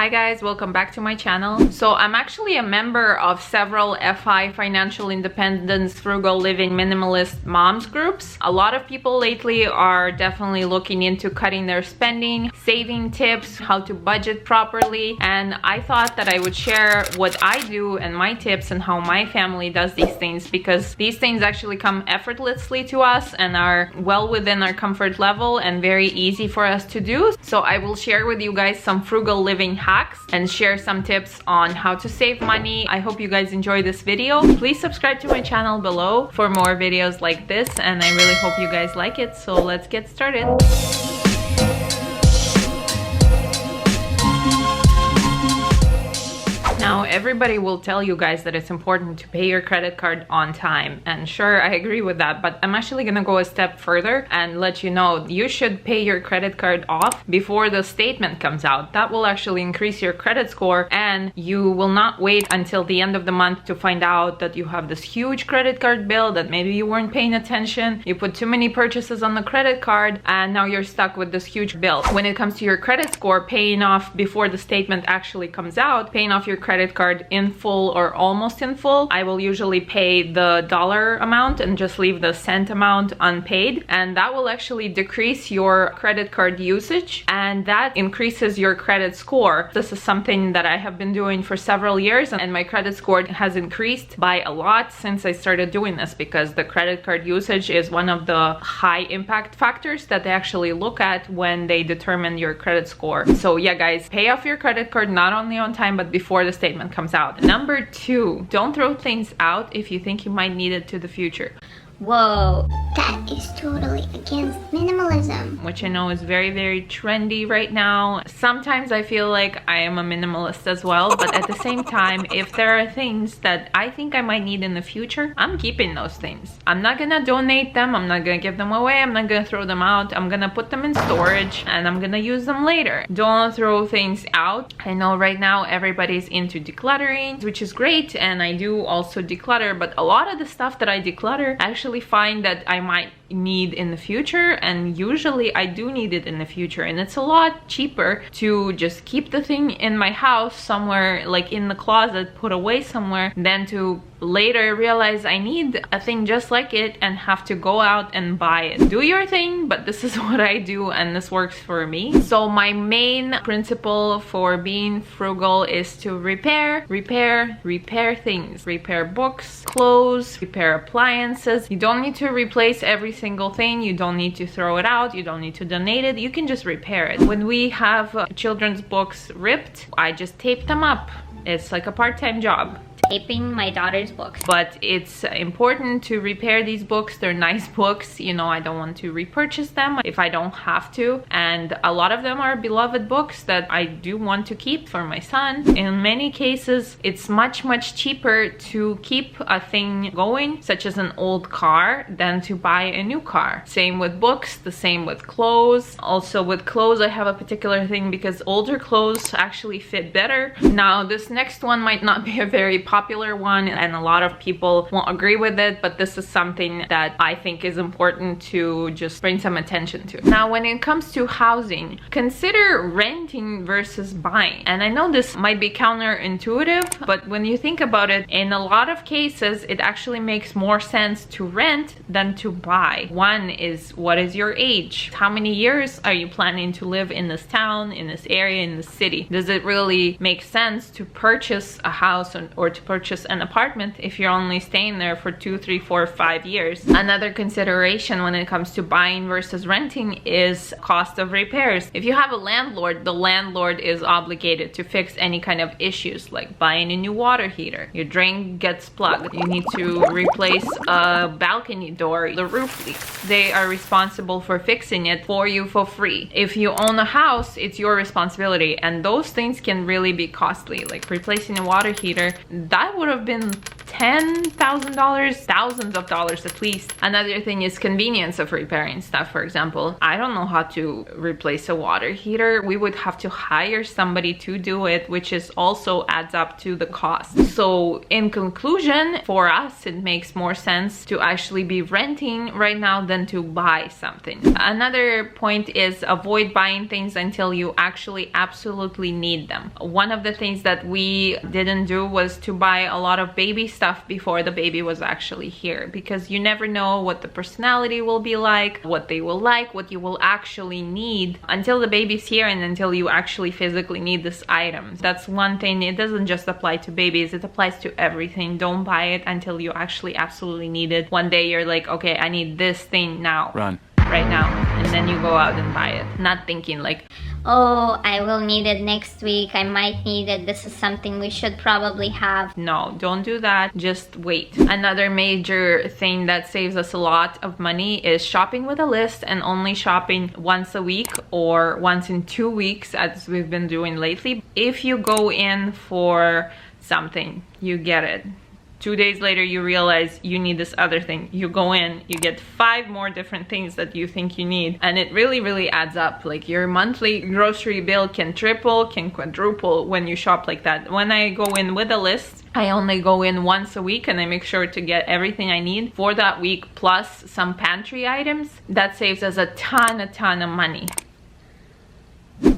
Hi guys, welcome back to my channel. So I'm actually a member of several FI Financial Independence, Frugal Living, Minimalist Moms groups. A lot of people lately are definitely looking into cutting their spending, saving tips, how to budget properly, and I thought that I would share what I do and my tips and how my family does these things, because these things actually come effortlessly to us and are well within our comfort level and very easy for us to do. So I will share with you guys some frugal living hacks and share some tips on how to save money. I hope you guys enjoy this video. Please subscribe to my channel below for more videos like this, and I really hope you guys like it. So let's get started. Now, everybody will tell you guys that it's important to pay your credit card on time. And sure, I agree with that, but I'm actually gonna go a step further and let you know you should pay your credit card off before the statement comes out. That will actually increase your credit score, and you will not wait until the end of the month to find out that you have this huge credit card bill that maybe you weren't paying attention. You put too many purchases on the credit card and now you're stuck with this huge bill. When it comes to your credit score, paying off before the statement actually comes out, paying off your credit card in full or almost in full. I will usually pay the dollar amount and just leave the cent amount unpaid, and that will actually decrease your credit card usage, and that increases your credit score. This is something that I have been doing for several years, and my credit score has increased by a lot since I started doing this, because the credit card usage is one of the high impact factors that they actually look at when they determine your credit score. So yeah guys, pay off your credit card not only on time but before the statement comes out. Number 2, don't throw things out if you think you might need it to the future. Whoa, that is totally against minimalism. Which I know is very, very trendy right now. Sometimes I feel like I am a minimalist as well, but at the same time, if there are things that I think I might need in the future, I'm keeping those things. I'm not gonna donate them, I'm not gonna give them away, I'm not gonna throw them out, I'm gonna put them in storage and I'm gonna use them later. Don't throw things out. I know right now everybody's into decluttering, which is great, and I do also declutter, but a lot of the stuff that I declutter actually find that I might need in the future, and usually I do need it in the future, and it's a lot cheaper to just keep the thing in my house somewhere, like in the closet, put away somewhere, than to later realize I need a thing just like it and have to go out and buy it. Do your thing, but this is what I do and this works for me. So my main principle for being frugal is to repair things. Repair books, clothes, repair appliances. You don't need to replace every single thing, you don't need to throw it out, you don't need to donate it, you can just repair it. When we have children's books ripped, I just tape them up. It's like a part-time job. Taping my daughter's books. But it's important to repair these books. They're nice books, you know. I don't want to repurchase them if I don't have to, and a lot of them are beloved books that I do want to keep for my son. In many cases it's much cheaper to keep a thing going, such as an old car, than to buy a new car. Same with books, the same with clothes. Also with clothes I have a particular thing, because older clothes actually fit better. Now this next one might not be a very popular one and a lot of people won't agree with it, but this is something that I think is important to just bring some attention to. Now when it comes to housing, consider renting versus buying. And I know this might be counterintuitive, but when you think about it, in a lot of cases it actually makes more sense to rent than to buy. One is, what is your age? How many years are you planning to live in this town, in this area, in this city? Does it really make sense to purchase a house or to purchase an apartment if you're only staying there for 2, 3, 4, 5 years? Another consideration when it comes to buying versus renting is cost of repairs. If you have a landlord, the landlord is obligated to fix any kind of issues, like buying a new water heater, your drain gets plugged, you need to replace a balcony door, the roof leaks. They are responsible for fixing it for you for free. If you own a house, it's your responsibility, and those things can really be costly, like replacing a water heater. That would have been $10,000, thousands of dollars at least. Another thing is convenience of repairing stuff. For example, I don't know how to replace a water heater. We would have to hire somebody to do it, which is also adds up to the cost. So in conclusion, for us, it makes more sense to actually be renting right now than to buy something. Another point is avoid buying things until you actually absolutely need them. One of the things that we didn't do was to buy a lot of baby stuff before the baby was actually here, because you never know what the personality will be like, what they will like, what you will actually need until the baby's here and until you actually physically need this item. That's one thing. It doesn't just apply to babies, it applies to everything. Don't buy it until you actually absolutely need it. One day you're like, okay, I need this thing now. Run. Right now. And then you go out and buy it. Not thinking like, oh, I will need it next week. I might need it. This is something we should probably have. no, don't do that. Just wait. Another major thing that saves us a lot of money is shopping with a list and only shopping once a week or once in 2 weeks, as we've been doing lately. If you go in for something, you get it. 2 days later, you realize you need this other thing. You go in, you get 5 more different things that you think you need. And it really, really adds up. Like your monthly grocery bill can triple, can quadruple when you shop like that. When I go in with a list, I only go in once a week and I make sure to get everything I need for that week plus some pantry items. That saves us a ton of money.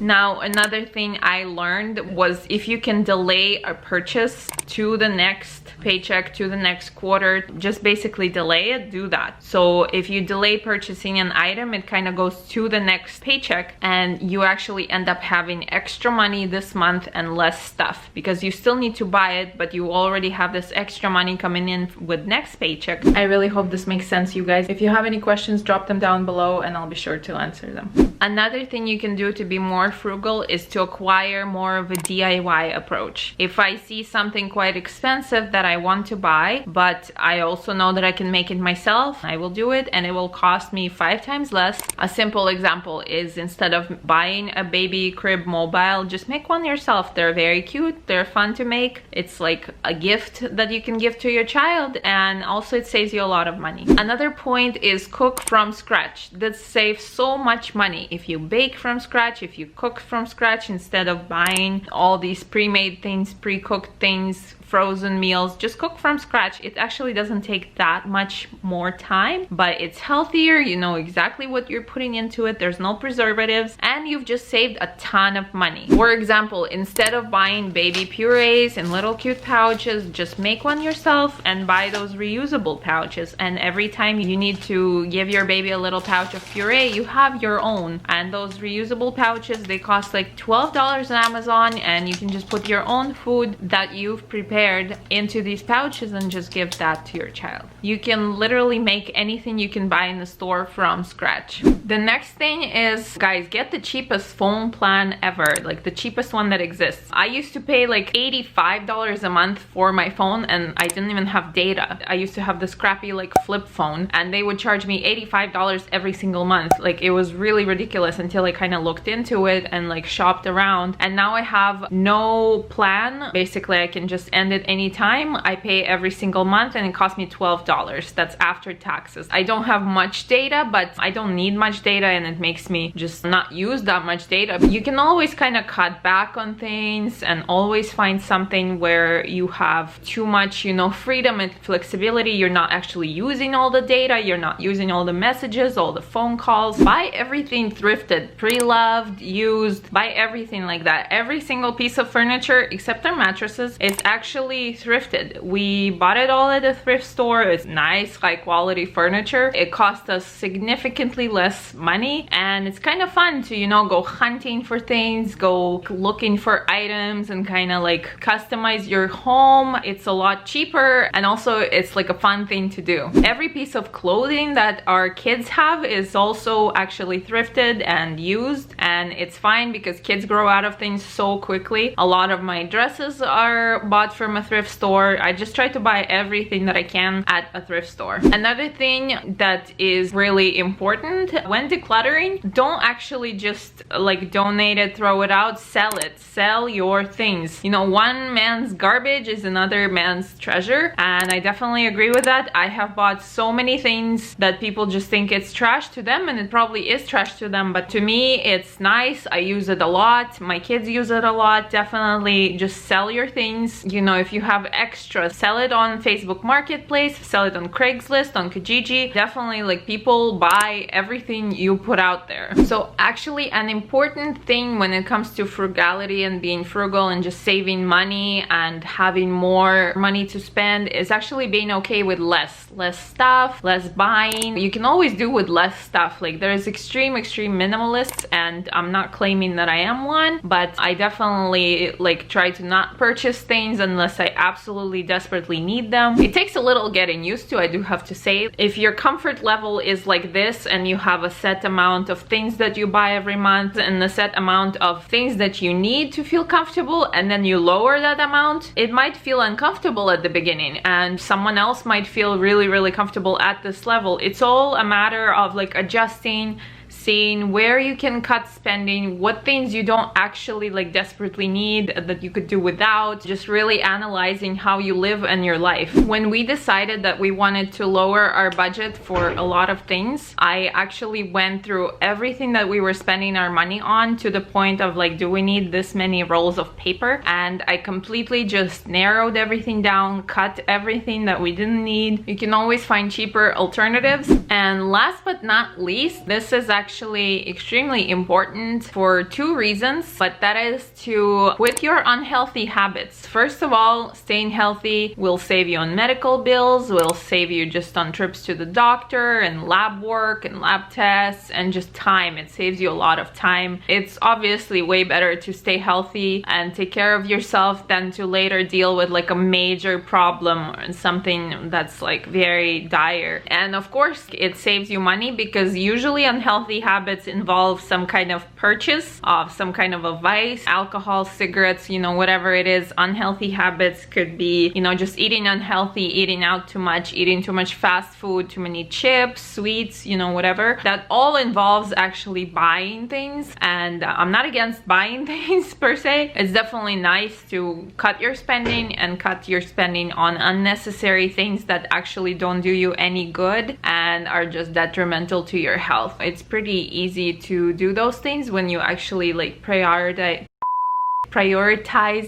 Now, another thing I learned was if you can delay a purchase to the next paycheck, to the next quarter, just basically delay it, do that. So if you delay purchasing an item, it kind of goes to the next paycheck and you actually end up having extra money this month and less stuff because you still need to buy it, but you already have this extra money coming in with next paycheck. I really hope this makes sense, you guys. If you have any questions, drop them down below and I'll be sure to answer them. Another thing you can do to be more frugal is to acquire more of a DIY approach. If I see something quite expensive that I want to buy, but I also know that I can make it myself, I will do it and it will cost me 5 times less. A simple example is instead of buying a baby crib mobile, just make one yourself. They're very cute, they're fun to make. It's like a gift that you can give to your child and also it saves you a lot of money. Another point is cook from scratch. That saves so much money. If you bake from scratch, if you cook from scratch instead of buying all these pre-made things, pre-cooked things, frozen meals, just cook from scratch. It actually doesn't take that much more time, but it's healthier. You know exactly what you're putting into it. There's no preservatives and you've just saved a ton of money. For example, instead of buying baby purees in little cute pouches, just make one yourself and buy those reusable pouches. And every time you need to give your baby a little pouch of puree, you have your own. And those reusable pouches, they cost like $12 on Amazon and you can just put your own food that you've prepared into these pouches and just give that to your child. You can literally make anything you can buy in the store from scratch. The next thing is, guys, get the cheapest phone plan ever, like the cheapest one that exists. I used to pay like $85 a month for my phone and I didn't even have data. I used to have this crappy like flip phone and they would charge me $85 every single month. Like it was really ridiculous until I kind of looked into it and like shopped around, and now I have no plan. Basically I can just end it anytime. I pay every single month and it costs me $12. That's after taxes. I don't have much data, but I don't need much data and it makes me just not use that much data. You can always kind of cut back on things and always find something where you have too much, you know, freedom and flexibility. You're not actually using all the data, you're not using all the messages, all the phone calls. Buy everything thrifted, pre-loved, used, buy everything like that. Every single piece of furniture except our mattresses is actually thrifted. We bought it all at a thrift store. It's nice, high quality furniture. It cost us significantly less money and it's kind of fun to, you know, go hunting for things, go looking for items and kind of like customize your home. It's a lot cheaper and also it's like a fun thing to do. Every piece of clothing that our kids have is also actually thrifted and used, and it's fine because kids grow out of things so quickly. A lot of my dresses are bought from a thrift store. I just try to buy everything that I can at a thrift store. Another thing that is really important when decluttering, don't actually just like donate it, throw it out, sell it. Sell your things. You know, one man's garbage is another man's treasure, and I definitely agree with that. I have bought so many things that people just think it's trash to them, and it probably is trash to them, but to me it's nice. I use it a lot, my kids use it a lot. Definitely just sell your things. You know, if you have extra, sell it on Facebook Marketplace, sell it on Craigslist, on Kijiji. Definitely, like, people buy everything you put out there. So actually an important thing when it comes to frugality and being frugal and just saving money and having more money to spend is actually being okay with less stuff, less buying. You can always do with less stuff. Like, there's extreme minimalists, and I'm not claiming that I am one, but I definitely like try to not purchase things unless I absolutely desperately need them. It takes a little getting used to, I do have to say. If your comfort level is like this and you have a set amount of things that you buy every month and a set amount of things that you need to feel comfortable, and then you lower that amount, it might feel uncomfortable at the beginning, and someone else might feel really comfortable at this level. It's all a matter of like adjusting, seeing where you can cut spending, what things you don't actually like desperately need that you could do without, just really analyzing how you live and your life. When we decided that we wanted to lower our budget for a lot of things, I actually went through everything that we were spending our money on to the point of like, do we need this many rolls of paper? And I completely just narrowed everything down, cut everything that we didn't need. You can always find cheaper alternatives. And last but not least, this is actually extremely important for two reasons, but that is to quit your unhealthy habits. First of all, staying healthy will save you on medical bills, will save you just on trips to the doctor and lab work and lab tests and just time. It saves you a lot of time. It's obviously way better to stay healthy and take care of yourself than to later deal with like a major problem or something that's like very dire. And of course, it saves you money because usually unhealthy habits involve some kind of purchase of some kind of a vice, alcohol, cigarettes, you know, whatever it is. Unhealthy habits could be, you know, just eating unhealthy, eating out too much, eating too much fast food, too many chips, sweets, you know, whatever. That all involves actually buying things, and I'm not against buying things per se. It's definitely nice to cut your spending and cut your spending on unnecessary things that actually don't do you any good and are just detrimental to your health. It's pretty easy to do those things when you actually like prioritize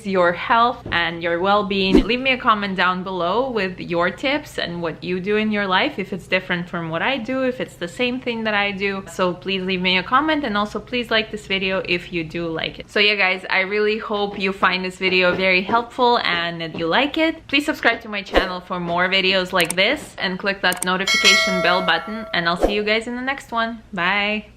your health and your well-being. Leave me a comment down below with your tips and what you do in your life, if it's different from what I do, if it's the same thing that I do. So please leave me a comment, and also please like this video if you do like it. So yeah guys, I really hope you find this video very helpful and that you like it. Please subscribe to my channel for more videos like this and click that notification bell button, and I'll see you guys in the next one. Bye!